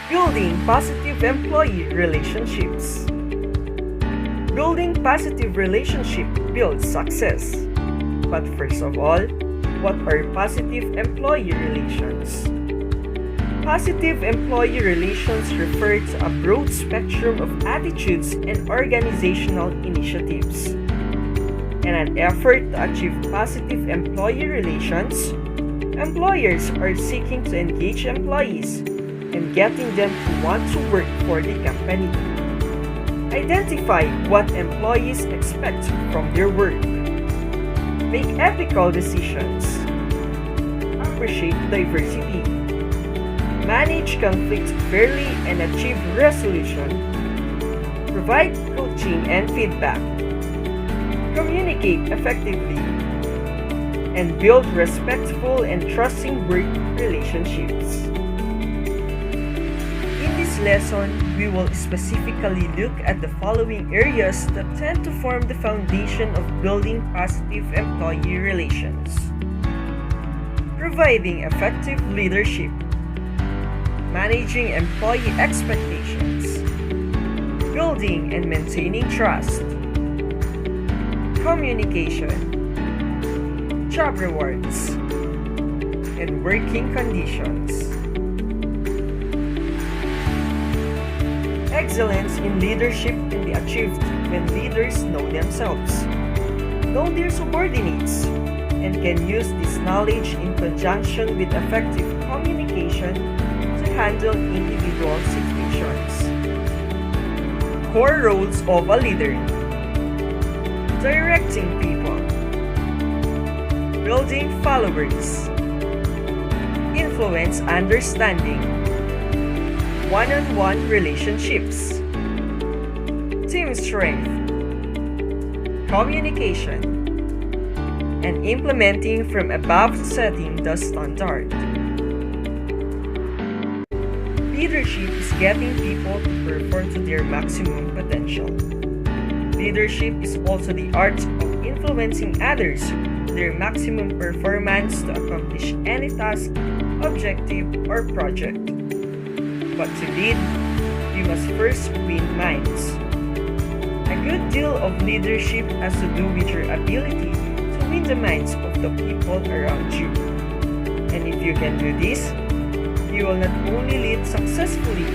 Building positive employee relationships. Building positive relationship builds success. But first of all, what are positive employee relations? Positive employee relations refer to a broad spectrum of attitudes and organizational initiatives. In an effort to achieve positive employee relations, employers are seeking to engage employees and getting them to want to work for the company. Identify what employees expect from their work. Make ethical decisions. Appreciate diversity. Manage conflicts fairly and achieve resolution. Provide coaching and feedback. Communicate effectively. And build respectful and trusting work relationships. In this lesson, we will specifically look at the following areas that tend to form the foundation of building positive employee relations. Providing effective leadership. Managing employee expectations. Building and maintaining trust. Communication. Job rewards. And working conditions. Excellence in leadership can be achieved when leaders know themselves, know their subordinates, and can use this knowledge in conjunction with effective communication to handle individual situations. Core roles of a leader: directing people, building followers, influence understanding, one-on-one relationships, team strength, communication, and implementing from above setting the standard. Leadership is getting people to perform to their maximum potential. Leadership is also the art of influencing others to their maximum performance to accomplish any task, objective, or project. But to lead, we must first win minds. A good deal of leadership has to do with your ability to win the minds of the people around you. And if you can do this, you will not only lead successfully,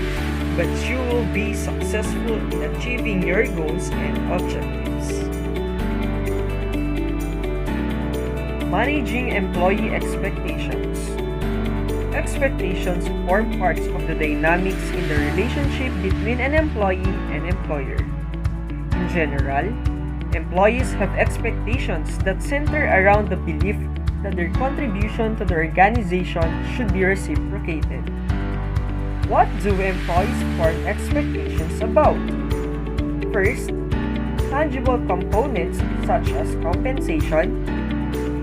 but you will be successful in achieving your goals and objectives. Managing employee expectations. Expectations form parts of the dynamics in the relationship between an employee and employer. In general, employees have expectations that center around the belief that their contribution to the organization should be reciprocated. What do employees form expectations about? First, tangible components such as compensation,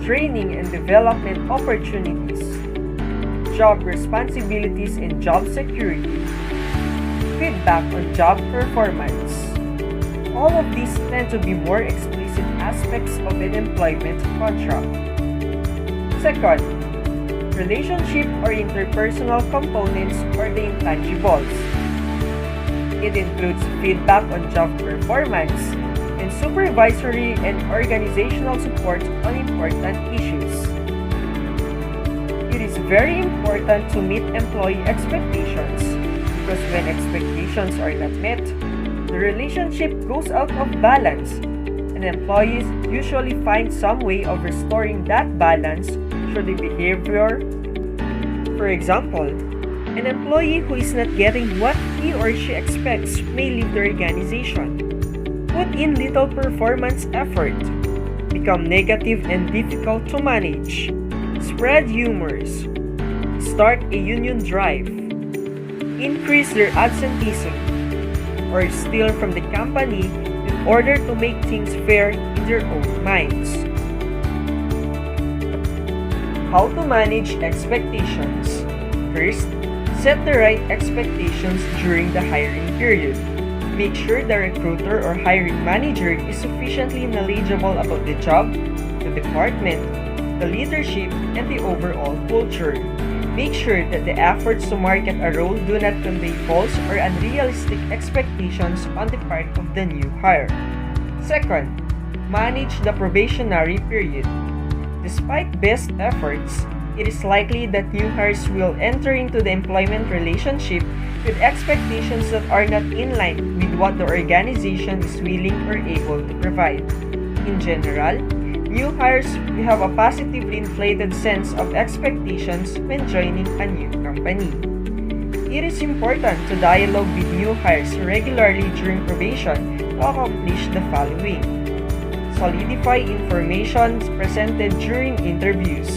training and development opportunities, job responsibilities and job security, feedback on job performance. All of these tend to be more explicit aspects of an employment contract. Second, relationship or interpersonal components or the intangibles. It includes feedback on job performance and supervisory and organizational support on important issues. It is very important to meet employee expectations because when expectations are not met, the relationship goes out of balance and employees usually find some way of restoring that balance through the behavior. For example, an employee who is not getting what he or she expects may leave the organization, put in little performance effort, become negative and difficult to manage, spread rumors, start a union drive, increase their absenteeism, or steal from the company in order to make things fair in their own minds. How to manage expectations. First, set the right expectations during the hiring period. Make sure the recruiter or hiring manager is sufficiently knowledgeable about the job, the department, the leadership, and the overall culture. Make sure that the efforts to market a role do not convey false or unrealistic expectations on the part of the new hire. Second, manage the probationary period. Despite best efforts, it is likely that new hires will enter into the employment relationship with expectations that are not in line with what the organization is willing or able to provide. In general, new hires will have a positively inflated sense of expectations when joining a new company. It is important to dialogue with new hires regularly during probation to accomplish the following. Solidify information presented during interviews.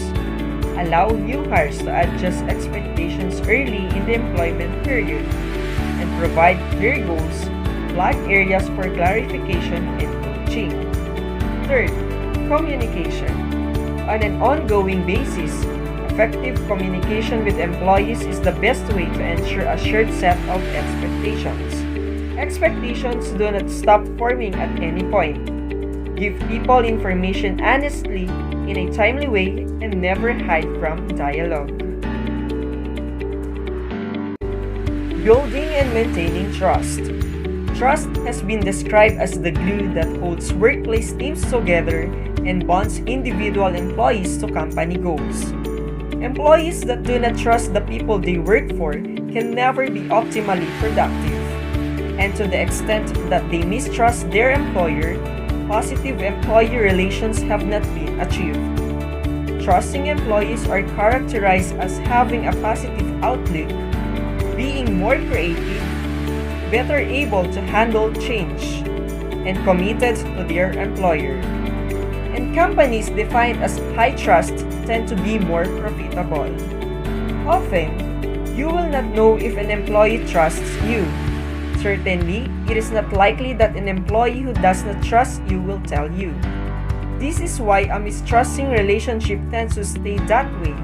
Allow new hires to adjust expectations early in the employment period and provide clear goals, flag areas for clarification and coaching. Third, communication. On an ongoing basis, effective communication with employees is the best way to ensure a shared set of expectations. Expectations do not stop forming at any point. Give people information honestly in a timely way and never hide from dialogue. Building and maintaining trust. Trust has been described as the glue that holds workplace teams together and bonds individual employees to company goals. Employees that do not trust the people they work for can never be optimally productive. And to the extent that they mistrust their employer, positive employee relations have not been achieved. Trusting employees are characterized as having a positive outlook, being more creative, better able to handle change, and committed to their employer. And companies defined as high trust tend to be more profitable. Often, you will not know if an employee trusts you. Certainly, it is not likely that an employee who does not trust you will tell you. This is why a mistrusting relationship tends to stay that way.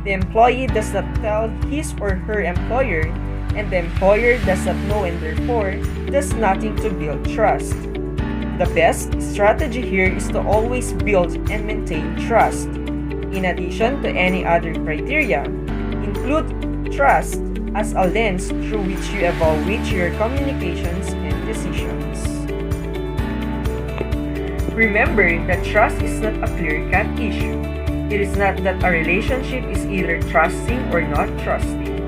The employee does not tell his or her employer, and the employer does not know and therefore does nothing to build trust. The best strategy here is to always build and maintain trust. In addition to any other criteria, include trust as a lens through which you evaluate your communications and decisions. Remember that trust is not a clear-cut issue. It is not that a relationship is either trusting or not trusting.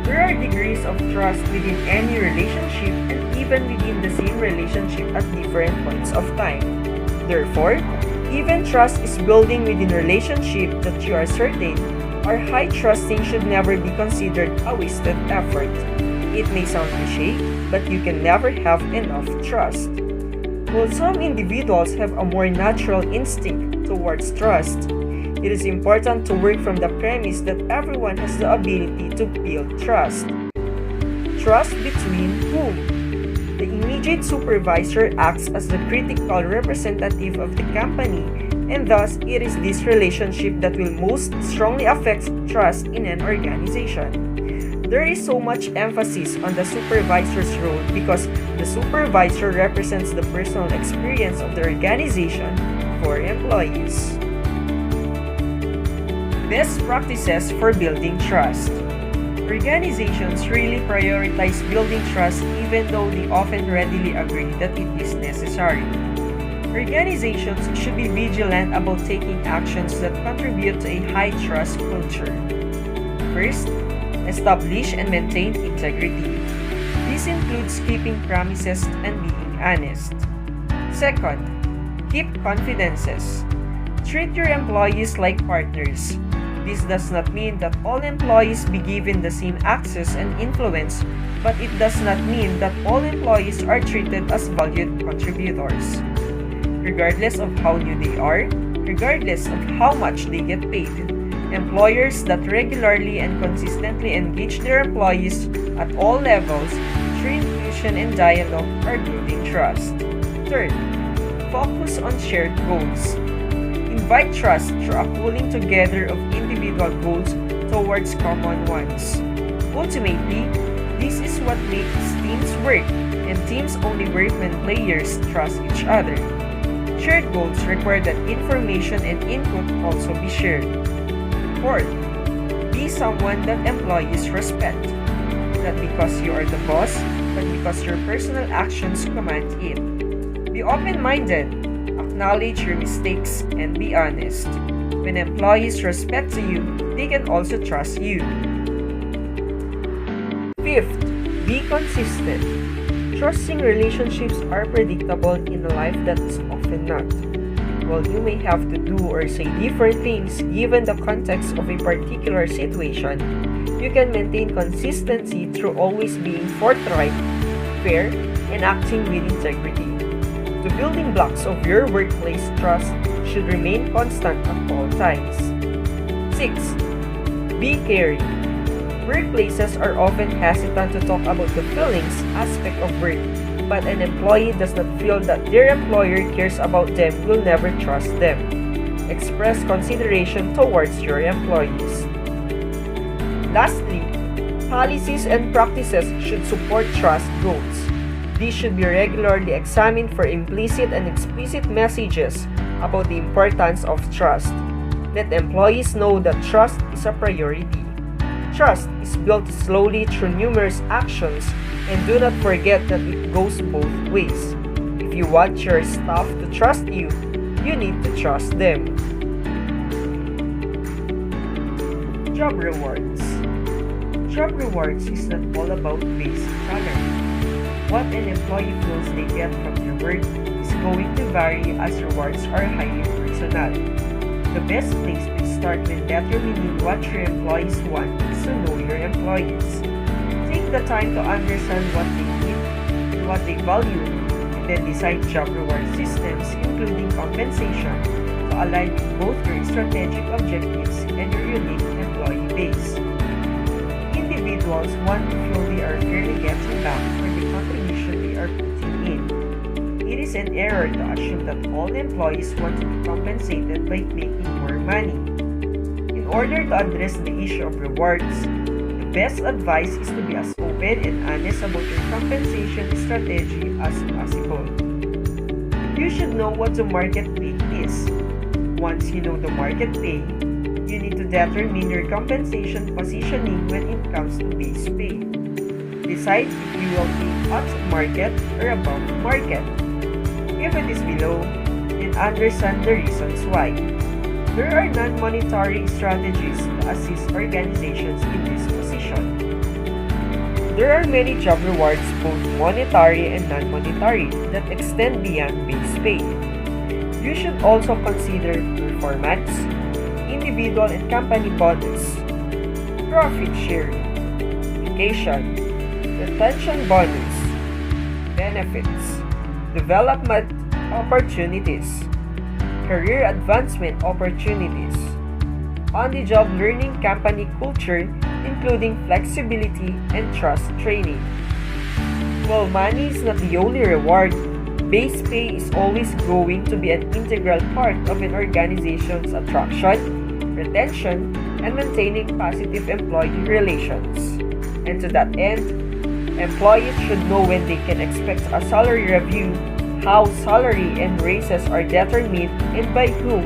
There are degrees of trust within any relationship and even within the same relationship at different points of time. Therefore, even trust is building within a relationship that you are certain or high trusting should never be considered a wasted effort. It may sound cliché, but you can never have enough trust. While some individuals have a more natural instinct towards trust, it is important to work from the premise that everyone has the ability to build trust. Trust between whom? The immediate supervisor acts as the critical representative of the company, and thus it is this relationship that will most strongly affect trust in an organization. There is so much emphasis on the supervisor's role because the supervisor represents the personal experience of the organization for employees. Best practices for building trust. Organizations really prioritize building trust even though they often readily agree that it is necessary. Organizations should be vigilant about taking actions that contribute to a high trust culture. First, establish and maintain integrity. This includes keeping promises and being honest. Second, keep confidences. Treat your employees like partners. This does not mean that all employees be given the same access and influence, but it does not mean that all employees are treated as valued contributors. Regardless of how new they are, regardless of how much they get paid, employers that regularly and consistently engage their employees at all levels through inclusion and dialogue are building trust. Third, focus on shared goals. Invite trust through a pulling together of individual goals towards common ones. Ultimately, this is what makes teams work, and teams only work when players trust each other. Shared goals require that information and input also be shared. Fourth, be Be someone that employees respect, not because you are the boss, but because your personal actions command it. Be open-minded, acknowledge your mistakes, and be honest. When employees respect you, they can also trust you. Fifth, be consistent. Trusting relationships are predictable in a life that is often not. While you may have to do or say different things given the context of a particular situation, you can maintain consistency through always being forthright, fair, and acting with integrity. The building blocks of your workplace trust should remain constant at all times. 6. Be caring. Workplaces are often hesitant to talk about the feelings aspect of work, but an employee does not feel that their employer cares about them will never trust them. Express consideration towards your employees. Lastly, policies and practices should support trust goals. These should be regularly examined for implicit and explicit messages about the importance of trust. Let employees know that trust is a priority. Trust is built slowly through numerous actions, and do not forget that it goes both ways. If you want your staff to trust you, you need to trust them. Job rewards. Job rewards is not all about base salary. What an employee feels they get from their work is going to vary as rewards are highly personal. The best place to start when determining what your employees want is to know your employees. Take the time to understand what they need and what they value, and then decide job reward systems, including compensation, to align with both your strategic objectives and your unique employee base. Individuals want to feel they are fairly getting back for the contribution they are putting in. It is an error to assume that all employees want to be compensated by making more money. In order to address the issue of rewards, the best advice is to be as open and honest about your compensation strategy as possible. You should know what the market pay is. Once you know the market pay, you need to determine your compensation positioning when it comes to base pay. Decide if you will pay at market or above market. If it is below, then understand the reasons why. There are non-monetary strategies to assist organizations in this position. There are many job rewards, both monetary and non-monetary, that extend beyond base pay. You should also consider performance, individual and company bonus, profit sharing, vacation, retention bonus, benefits, development opportunities, career advancement opportunities, on-the-job learning, company culture, including flexibility and trust training. While money is not the only reward, base pay is always going to be an integral part of an organization's attraction, retention, and maintaining positive employee relations. And to that end, employees should know when they can expect a salary review, how salary and raises are determined and by whom,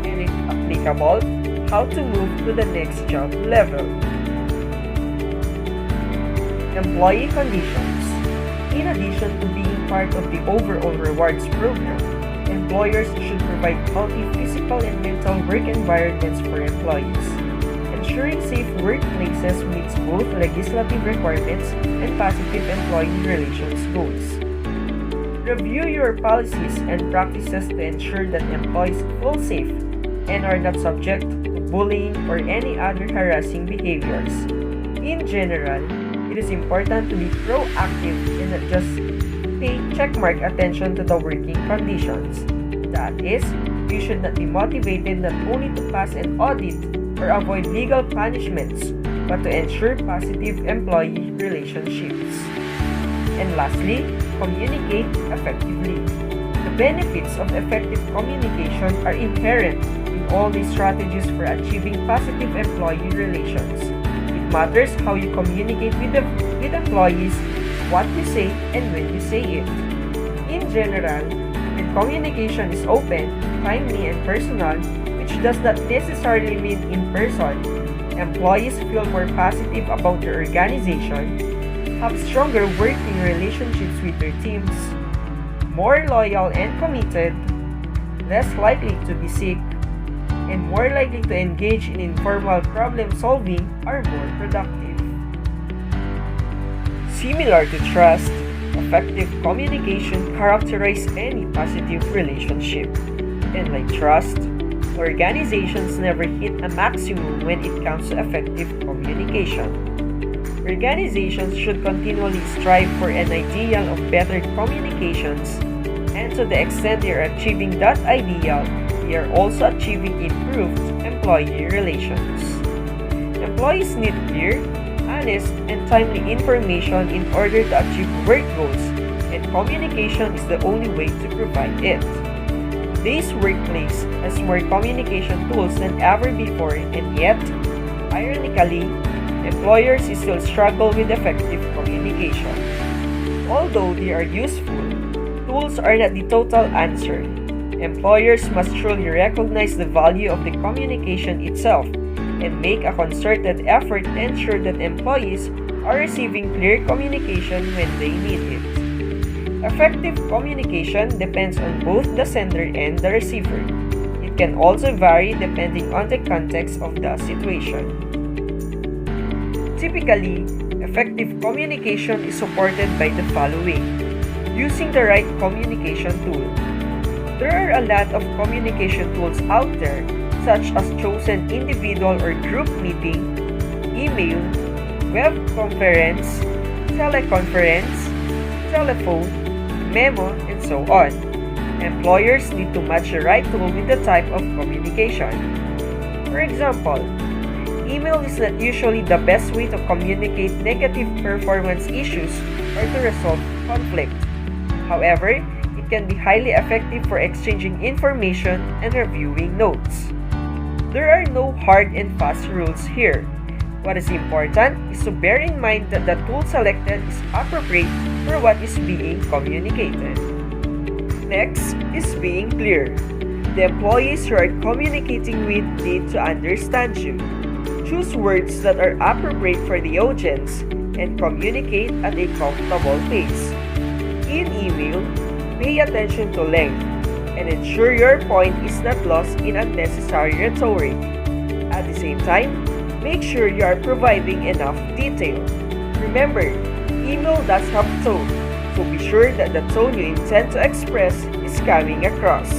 and if applicable, how to move to the next job level. Employee conditions. In addition to being part of the overall rewards program, employers should provide healthy physical and mental work environments for employees. Ensuring safe workplaces meets both legislative requirements and positive employee relations goals. Review your policies and practices to ensure that employees feel safe and are not subject to bullying or any other harassing behaviors. In general, it is important to be proactive and not just pay checkmark attention to the working conditions. That is, you should not be motivated not only to pass an audit or avoid legal punishments, but to ensure positive employee relationships. And lastly, communicate effectively. The benefits of effective communication are inherent in all these strategies for achieving positive employee relations. It matters how you communicate with employees, what you say, and when you say it. In general, when communication is open, timely, and personal, which does not necessarily mean in person, employees feel more positive about their organization, have stronger working relationships with their teams, more loyal and committed, less likely to be sick, and more likely to engage in informal problem solving are more productive. Similar to trust, effective communication characterizes any positive relationship. And like trust, organizations never hit a maximum when it comes to effective communication. Organizations should continually strive for an ideal of better communications, and to the extent they are achieving that ideal, they are also achieving improved employee relations. Employees need clear, honest, and timely information in order to achieve work goals, and communication is the only way to provide it. Today's workplace has more communication tools than ever before, and yet, ironically, employers still struggle with effective communication. Although they are useful, tools are not the total answer. Employers must truly recognize the value of the communication itself and make a concerted effort to ensure that employees are receiving clear communication when they need it. Effective communication depends on both the sender and the receiver. It can also vary depending on the context of the situation. Typically, effective communication is supported by the following. Using the right communication tool. There are a lot of communication tools out there, such as chosen individual or group meeting, email, web conference, teleconference, telephone, memo, and so on. Employers need to match the right tool with the type of communication. For example, email is not usually the best way to communicate negative performance issues or to resolve conflict. However, it can be highly effective for exchanging information and reviewing notes. There are no hard and fast rules here. What is important is to bear in mind that the tool selected is appropriate for what is being communicated. Next is being clear. The employees you are communicating with need to understand you. Choose words that are appropriate for the audience and communicate at a comfortable pace. In email, pay attention to length and ensure your point is not lost in unnecessary rhetoric. At the same time, make sure you are providing enough detail. Remember, email does have tone, so be sure that the tone you intend to express is coming across.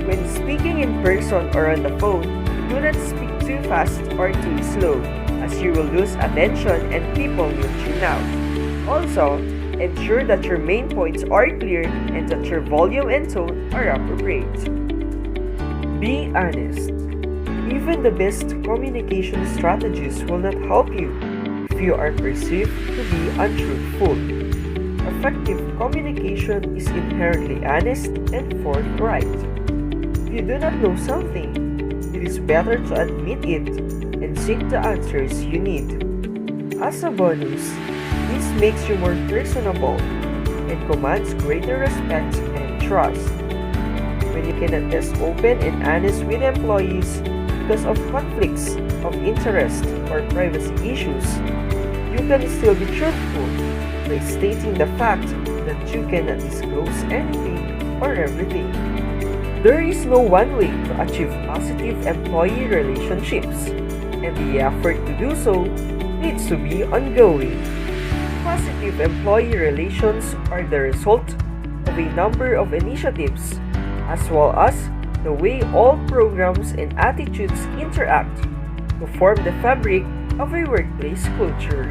When speaking in person or on the phone, do not speak too fast or too slow, as you will lose attention and people will tune out. Also, ensure that your main points are clear and that your volume and tone are appropriate. Be honest. Even the best communication strategies will not help you if you are perceived to be untruthful. Effective communication is inherently honest and forthright. If you do not know something, it is better to admit it and seek the answers you need. As a bonus, this makes you more personable and commands greater respect and trust. When you cannot be open and honest with employees because of conflicts of interest or privacy issues, you can still be truthful by stating the fact that you cannot disclose anything or everything. There is no one way to achieve positive employee relationships, and the effort to do so needs to be ongoing. Positive employee relations are the result of a number of initiatives, as well as the way all programs and attitudes interact to form the fabric of a workplace culture.